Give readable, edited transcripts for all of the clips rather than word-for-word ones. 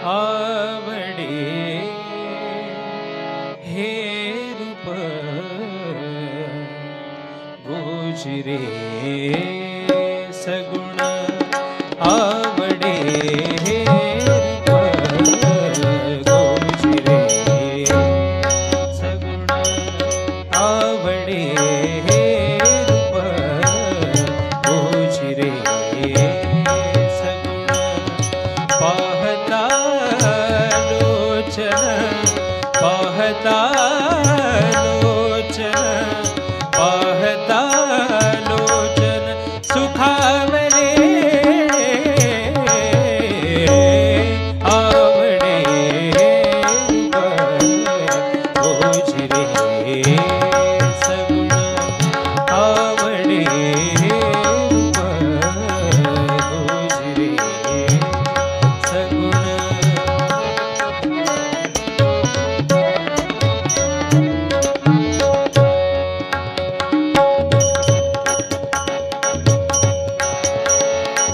आवडे हे रूप गोजिरे सगुण आवडे हे रूप गोजिरे सगुण आवडे हे रूप गोजिरे सगुण पाहता लोचन सुखावले आवडे गोजिरे सगुण आवडे गोजिरे सगुण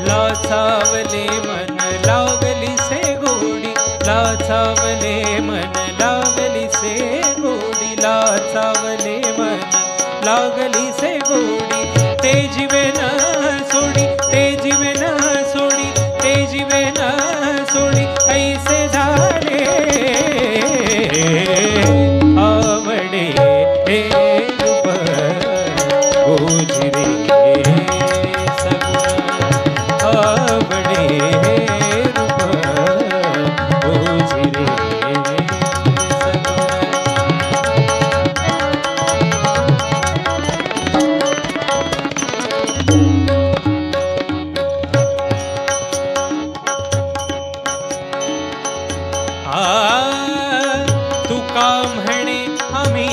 लाचावले मन लागली से गोडी लाचावले मन लागली से गोडी लाचावले मन लागली से गोडी ते जीवे न सोडी ते जीवे न सोडी ते जीवे न सोडी ऐसे झाले आवडे हे रूप गोजिरे आवडे रूप गोजिरे तुका म्हणे आम्ही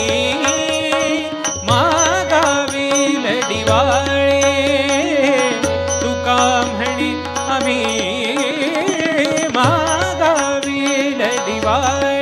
मागावील दिवाळे तुका म्हणे आम्ही मागावील दिवाळे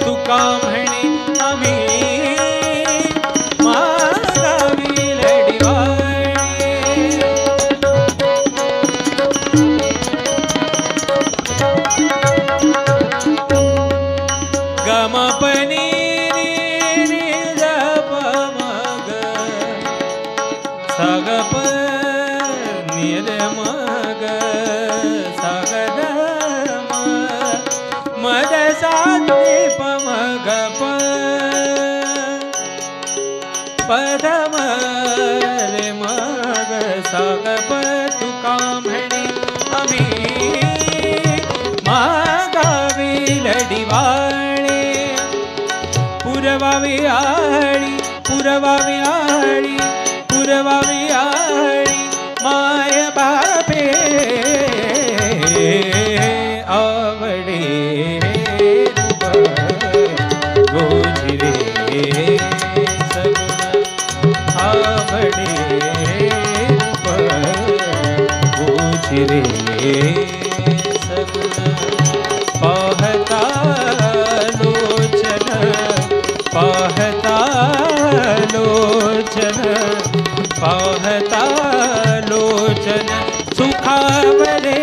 तुका म्हणे आम्ही मागावील दिवाळे गमपनी जप मग सगप निर्मग सगद मद साधे पमग पदम रे मग सगप तुका म्हणे आम्ही मागावील दिवाळे पुरवावी आळी पुरवावी आळी पुरवावी आळी माय बापे आवडे रूप गोजिरे सगुण आवडे रूप गोजिरे सगुण पाहता लोचन पाहता लोचन पाहता लोचन सुखावले